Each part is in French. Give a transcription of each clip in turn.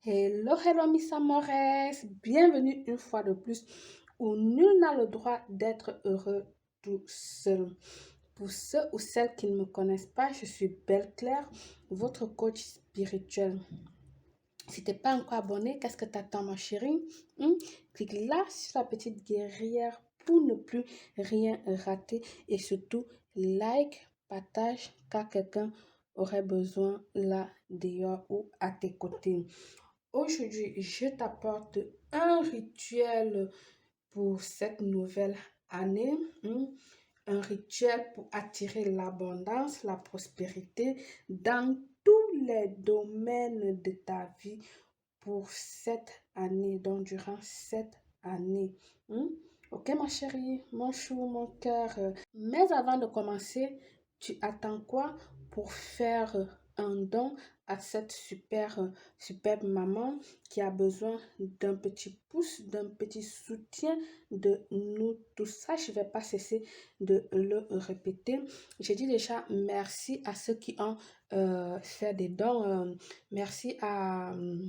Hello, hello, Miss Amores. Bienvenue une fois de plus où nul n'a le droit d'être heureux tout seul. Pour ceux ou celles qui ne me connaissent pas, je suis Belle Claire, votre coach spirituel. Si tu n'es pas encore abonné, qu'est-ce que tu attends, ma chérie? Clique là sur la petite guerrière pour ne plus rien rater et surtout like, partage car quelqu'un aurait besoin là dehors ou à tes côtés. Aujourd'hui, je t'apporte un rituel pour cette nouvelle année. Un rituel pour attirer l'abondance, la prospérité dans tous les domaines de ta vie pour cette année, donc durant cette année. Ok, ma chérie, mon chou, mon cœur. Mais avant de commencer, tu attends quoi pour faire un don à cette superbe maman qui a besoin d'un petit pouce, d'un petit soutien de nous tous. Ça, je ne vais pas cesser de le répéter. J'ai dit déjà merci à ceux qui ont fait des dons. Merci non,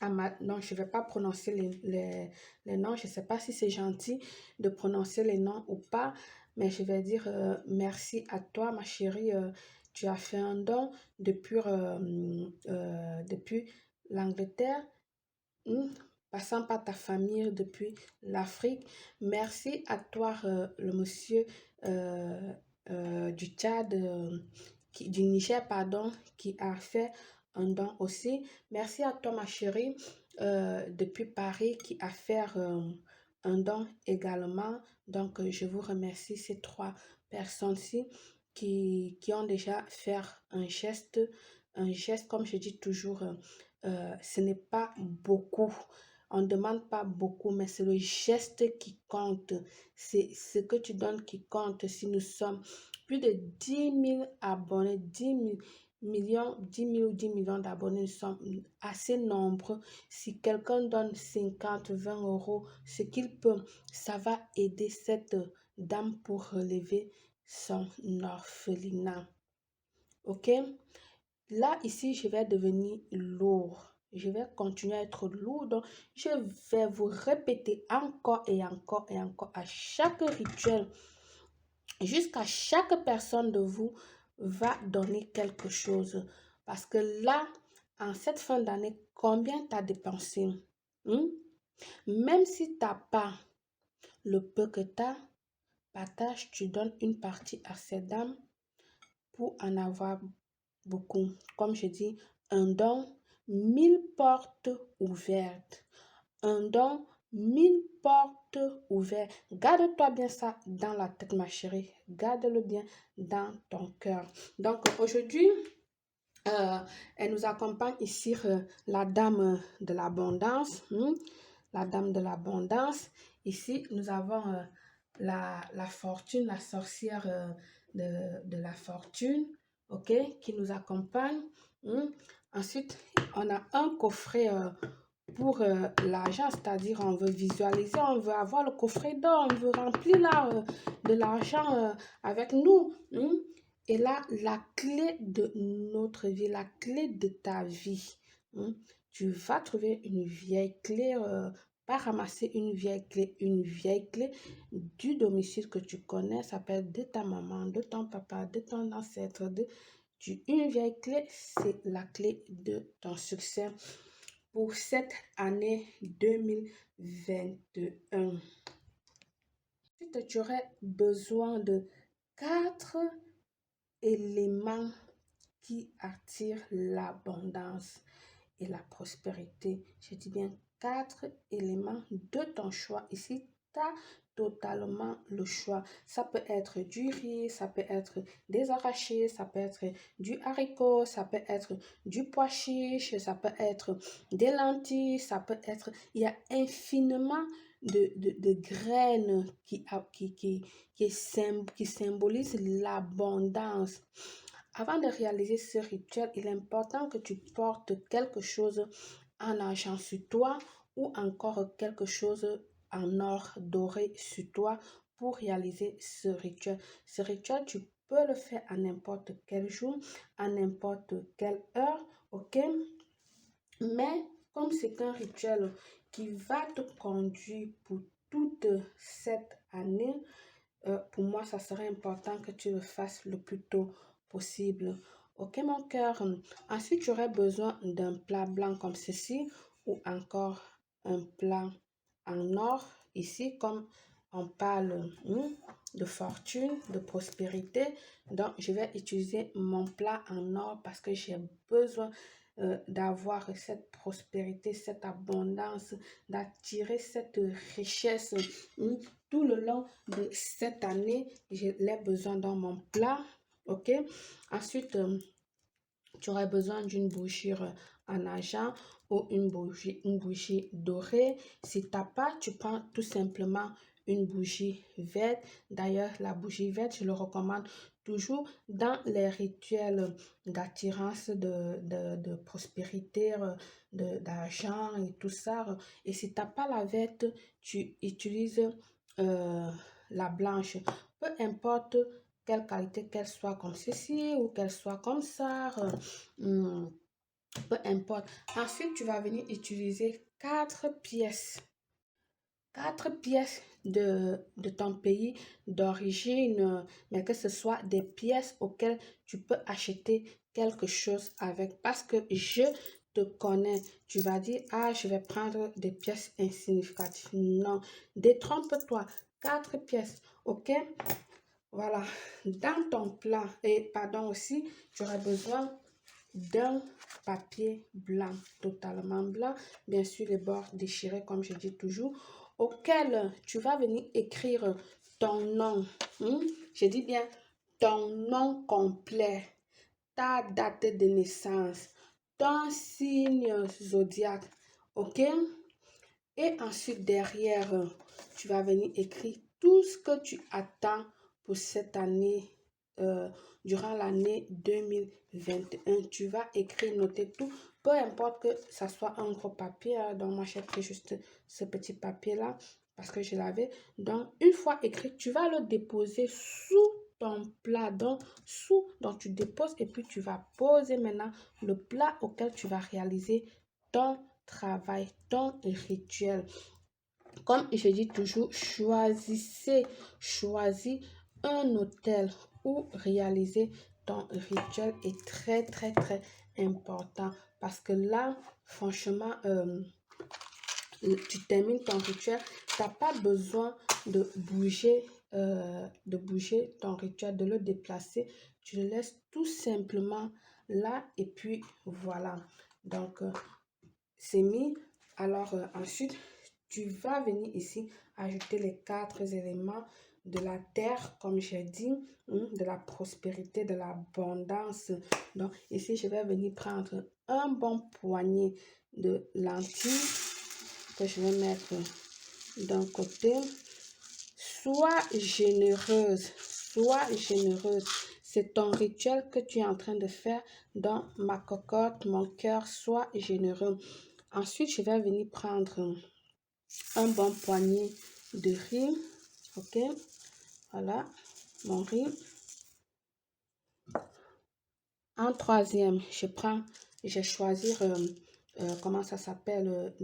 je ne vais pas prononcer les noms. Je ne sais pas si c'est gentil de prononcer les noms ou pas, mais je vais dire merci à toi, ma chérie. Tu as fait un don depuis l'Angleterre, passant par ta famille depuis l'Afrique. Merci à toi, le monsieur euh, du Tchad, du Niger, pardon, qui a fait un don aussi. Merci à toi, ma chérie, depuis Paris, qui a fait un don également. Donc, je vous remercie, ces trois personnes-ci qui ont déjà fait un geste, comme je dis toujours, ce n'est pas beaucoup. On ne demande pas beaucoup, mais c'est le geste qui compte. C'est ce que tu donnes qui compte. Si nous sommes plus de 10 000 abonnés, 10 000 millions, 10 000 ou 10 millions d'abonnés, nous sommes assez nombreux. Si quelqu'un donne 50, 20 euros, ce qu'il peut, ça va aider cette dame pour relever son orphelinat. Ok? Là, ici, je vais devenir lourd. Je vais continuer à être lourd. Donc, je vais vous répéter encore et encore et encore à chaque rituel, jusqu'à chaque personne de vous va donner quelque chose. Parce que là, en cette fin d'année, combien tu as dépensé? Même si tu n'as pas le peu que tu as, partage, tu donnes une partie à ces dames pour en avoir beaucoup. Comme je dis, un don, 1000 portes ouvertes. Un don, 1000 portes ouvertes. Garde-toi bien ça dans la tête, ma chérie. Garde-le bien dans ton cœur. Donc, aujourd'hui, elle nous accompagne ici, la dame de l'abondance. La dame de l'abondance. Ici, nous avons la fortune, la sorcière de la fortune, ok, qui nous accompagne. Ensuite, on a un coffret pour l'argent, c'est-à-dire on veut visualiser, on veut avoir le coffret d'or, on veut remplir là, de l'argent avec nous. Et là, la clé de notre vie, la clé de ta vie, tu vas trouver une vieille clé, pas ramasser une vieille clé du domicile que tu connais, ça peut être de ta maman, de ton papa, de ton ancêtre, une vieille clé, c'est la clé de ton succès pour cette année 2021. Ensuite, tu aurais besoin de 4 éléments qui attirent l'abondance et la prospérité. Je dis bien 4 éléments de ton choix. Ici, tu as totalement le choix. Ça peut être du riz, ça peut être des arachides, ça peut être du haricot, ça peut être du pois chiche, ça peut être des lentilles, ça peut être... Il y a infiniment de graines qui symbolisent l'abondance. Avant de réaliser ce rituel, il est important que tu portes quelque chose en argent sur toi ou encore quelque chose en or doré sur toi pour réaliser ce rituel. Ce rituel, tu peux le faire à n'importe quel jour, à n'importe quelle heure, ok? Mais comme c'est un rituel qui va te conduire pour toute cette année, pour moi, ça serait important que tu le fasses le plus tôt possible. Ok, mon cœur. Ensuite, tu aurais besoin d'un plat blanc comme ceci ou encore un plat en or. Ici, comme on parle de fortune, de prospérité, donc je vais utiliser mon plat en or parce que j'ai besoin d'avoir cette prospérité, cette abondance, d'attirer cette richesse tout le long de cette année. Je l'ai besoin dans mon plat. Ok. Ensuite, tu aurais besoin d'une bougie en argent ou une bougie dorée. Si tu n'as pas, tu prends tout simplement une bougie verte. D'ailleurs, la bougie verte, je le recommande toujours dans les rituels d'attirance de prospérité, d'argent et tout ça. Et si tu n'as pas la verte, tu utilises euh, la blanche. Peu importe quelle qualité qu'elle soit, comme ceci ou qu'elle soit comme ça, hmm, peu importe. Ensuite, tu vas venir utiliser quatre pièces de ton pays d'origine, mais que ce soit des pièces auxquelles tu peux acheter quelque chose avec. Parce que je te connais, tu vas dire, ah, je vais prendre des pièces insignificatives. Non, détrompe-toi. Quatre pièces, ok? Voilà, dans ton plat, et pardon aussi, tu auras besoin d'un papier blanc, totalement blanc, bien sûr les bords déchirés comme je dis toujours, auquel tu vas venir écrire ton nom. Je dis bien ton nom complet, ta date de naissance, ton signe zodiaque, ok? Et ensuite, derrière, tu vas venir écrire tout ce que tu attends pour cette année, euh, durant l'année 2021. Tu vas écrire, noter tout, peu importe que ça soit un gros papier. Donc, moi, j'ai pris juste ce petit papier-là parce que je l'avais. Donc, une fois écrit, tu vas le déposer sous ton plat. Donc, tu déposes et puis tu vas poser maintenant le plat auquel tu vas réaliser ton travail, ton rituel. Comme je dis toujours, choisis un hôtel où réaliser ton rituel est très, très, très important. Parce que là, franchement, tu termines ton rituel, tu n'as pas besoin de bouger ton rituel, de le déplacer. Tu le laisses tout simplement là et puis voilà. Donc, c'est mis. Alors, ensuite, tu vas venir ici ajouter les quatre éléments de la terre, comme j'ai dit, de la prospérité, de l'abondance. Donc, ici, je vais venir prendre un bon poignet de lentilles que je vais mettre d'un côté. Sois généreuse, sois généreuse. C'est ton rituel que tu es en train de faire dans ma cocotte, mon cœur, sois généreux. Ensuite, je vais venir prendre un bon poignet de riz. Ok, voilà mon riz. En troisième, je vais choisir, comment ça s'appelle,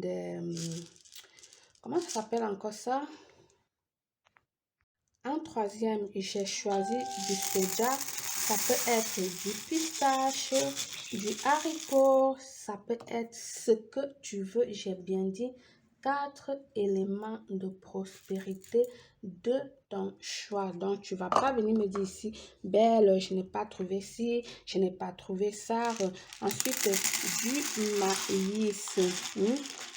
comment ça s'appelle encore ça? En troisième, j'ai choisi du soja. Ça peut être du pistache, du haricot, ça peut être ce que tu veux. J'ai bien dit quatre éléments de prospérité de ton choix. Donc, tu vas pas venir me dire ici, belle, je n'ai pas trouvé ci, je n'ai pas trouvé ça. Ensuite, du maïs.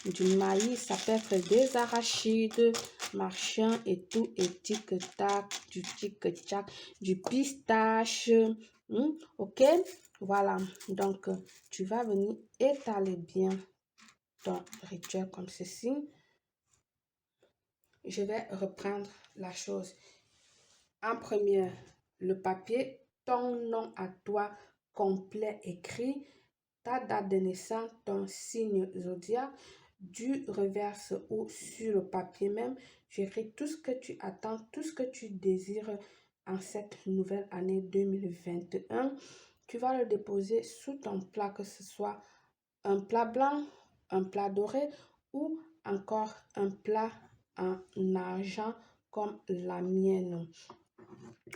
Du maïs, ça peut être des arachides, machin et tout, et tic-tac, du tic-tac, du pistache. Ok, voilà. Donc, tu vas venir étaler bien ton rituel comme ceci. Je vais reprendre la chose. En première, le papier, ton nom à toi complet écrit, ta date de naissance, ton signe zodiaque, du reverse ou sur le papier même, j'écris tout ce que tu attends, tout ce que tu désires en cette nouvelle année 2021. Tu vas le déposer sous ton plat, que ce soit un plat blanc, un plat doré ou encore un plat en argent comme la mienne.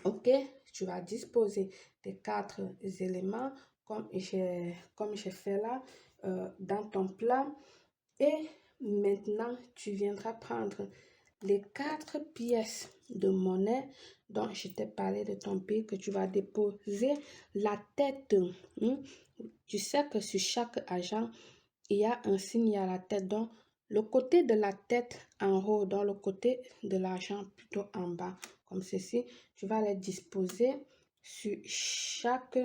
Ok, tu vas disposer des 4 éléments comme j'ai fait là dans ton plat. Et maintenant, tu viendras prendre les 4 pièces de monnaie dont je t'ai parlé de ton pays que tu vas déposer la tête. Hmm. Tu sais que sur chaque argent, il y a un signe, il y a la tête. Donc, le côté de la tête en haut, dans le côté de l'argent plutôt en bas, comme ceci. Tu vas les disposer sur chaque...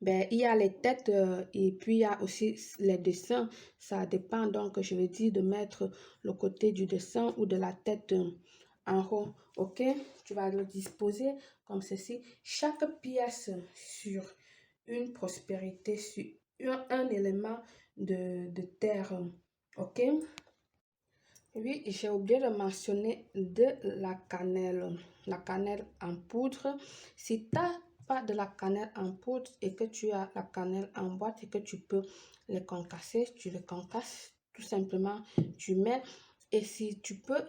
Ben, il y a les têtes et puis il y a aussi les dessins. Ça dépend. Donc, je vais dire de mettre le côté du dessin ou de la tête en haut. Ok? Tu vas le disposer comme ceci. Chaque pièce sur une prospérité, sur un élément de terre. Ok? Oui, j'ai oublié de mentionner de la cannelle en poudre. Si tu n'as pas de la cannelle en poudre et que tu as la cannelle en boîte et que tu peux les concasser, tu les concasses tout simplement, tu mets. Et si tu peux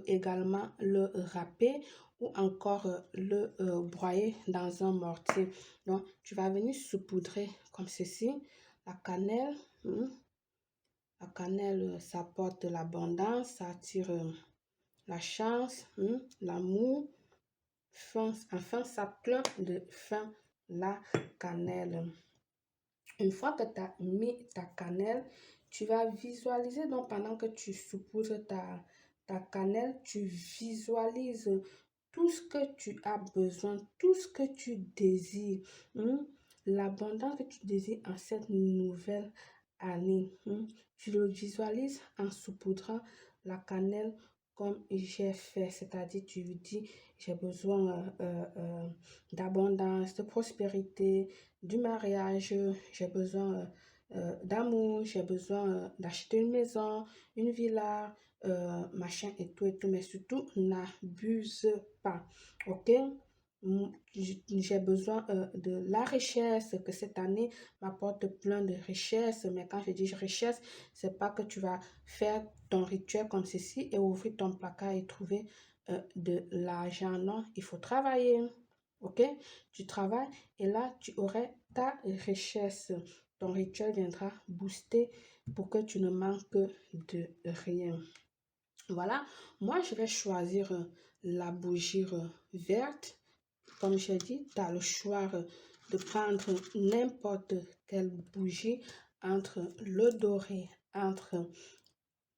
également le râper ou encore le broyer dans un mortier. Donc, tu vas venir saupoudrer comme ceci la cannelle. La cannelle, ça apporte de l'abondance, ça attire la chance, l'amour. Enfin, ça plein de fin la cannelle. Une fois que tu as mis ta cannelle, tu vas visualiser, donc pendant que tu saupoudres ta cannelle, tu visualises tout ce que tu as besoin, tout ce que tu désires, l'abondance que tu désires en cette nouvelle année. Tu le visualises en saupoudrant la cannelle comme j'ai fait, c'est-à-dire tu lui dis, j'ai besoin d'abondance, de prospérité, du mariage, j'ai besoin d'amour, j'ai besoin d'acheter une maison, une villa, machin et tout, mais surtout n'abuse pas, ok? J'ai besoin de la richesse, que cette année m'apporte plein de richesse, mais quand je dis richesse, c'est pas que tu vas faire ton rituel comme ceci et ouvrir ton placard et trouver de l'argent, non, il faut travailler, ok? Tu travailles et là, tu aurais ta richesse. Ton rituel viendra booster pour que tu ne manques de rien. Voilà, moi je vais choisir la bougie verte. Comme j'ai dit, tu as le choix de prendre n'importe quelle bougie entre le doré, entre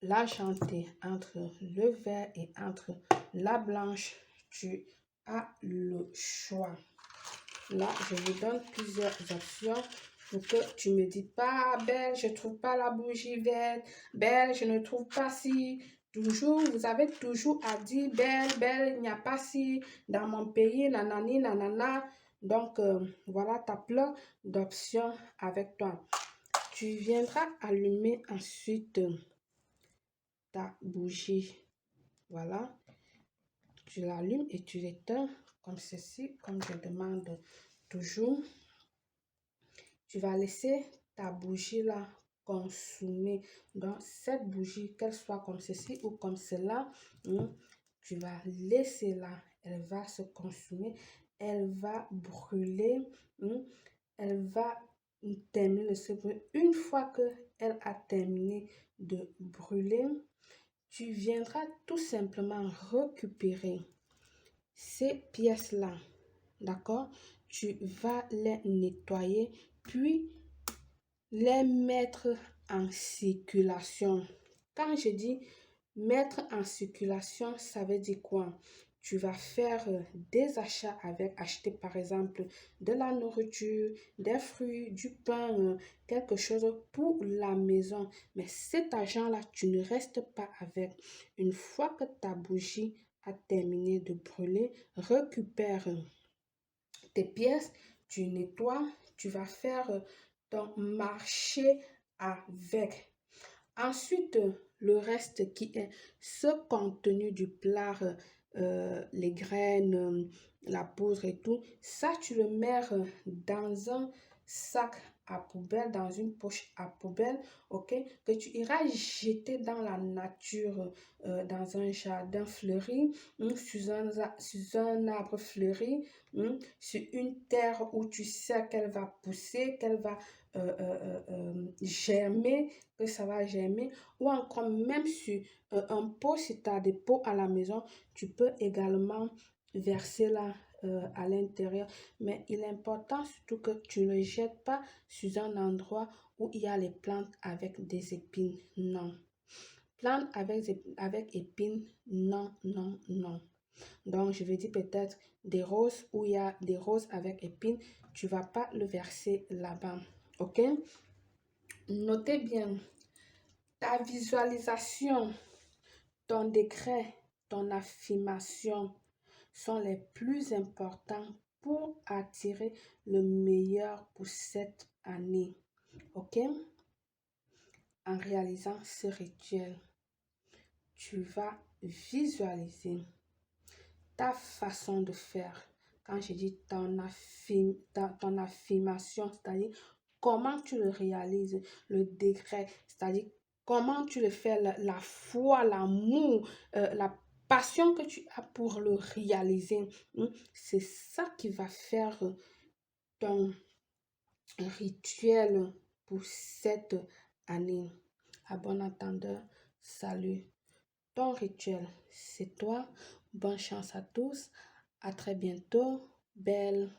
l'argenté, entre le vert et entre la blanche. Tu as le choix. Là, je vous donne plusieurs options pour que tu me dis pas, Belle, je trouve pas la bougie verte. Belle, je ne trouve pas si. Toujours, vous avez toujours à dire, Belle, il n'y a pas si dans mon pays, nanani, nanana. Donc, voilà, tu as plein d'options avec toi. Tu viendras allumer ensuite ta bougie. Voilà, tu l'allumes et tu l'éteins comme ceci, comme je demande toujours. Tu vas laisser ta bougie là consumer. Donc, cette bougie, qu'elle soit comme ceci ou comme cela, tu vas laisser là. Elle va se consumer. Elle va brûler. Elle va terminer de se brûler. Une fois qu'elle a terminé de brûler, tu viendras tout simplement récupérer ces pièces-là. D'accord? Tu vas les nettoyer, puis les mettre en circulation. Quand je dis mettre en circulation, ça veut dire quoi? Tu vas faire des achats avec, acheter par exemple de la nourriture, des fruits, du pain, quelque chose pour la maison. Mais cet argent-là, tu ne restes pas avec. Une fois que ta bougie a terminé de brûler, récupère tes pièces, tu nettoies, tu vas faire ton marché avec. Ensuite, le reste qui est ce contenu du plat, les graines, la poudre et tout, ça tu le mets dans un sac à poubelle, dans une poche à poubelle, ok, que tu iras jeter dans la nature, dans un jardin fleuri, sous un arbre fleuri, sur une terre où tu sais qu'elle va pousser, qu'elle va germer, que ça va germer, ou encore même sur un pot, si tu as des pots à la maison, tu peux également verser là à l'intérieur. Mais il est important surtout que tu ne le jettes pas sur un endroit où il y a les plantes avec des épines. Non. Plantes avec épines, non, non, non. Donc, je vais dire peut-être des roses où il y a des roses avec épines, tu ne vas pas le verser là-bas. OK? Notez bien, ta visualisation, ton décret, ton affirmation sont les plus importants pour attirer le meilleur pour cette année. OK? En réalisant ce rituel, tu vas visualiser ta façon de faire. Quand je dis ton affirmation, c'est-à-dire comment tu le réalises, le décret, c'est-à-dire comment tu le fais, la foi, l'amour, la passion que tu as pour le réaliser. C'est ça qui va faire ton rituel pour cette année. À bon entendeur, salut. Ton rituel, c'est toi. Bonne chance à tous. À très bientôt. Belle.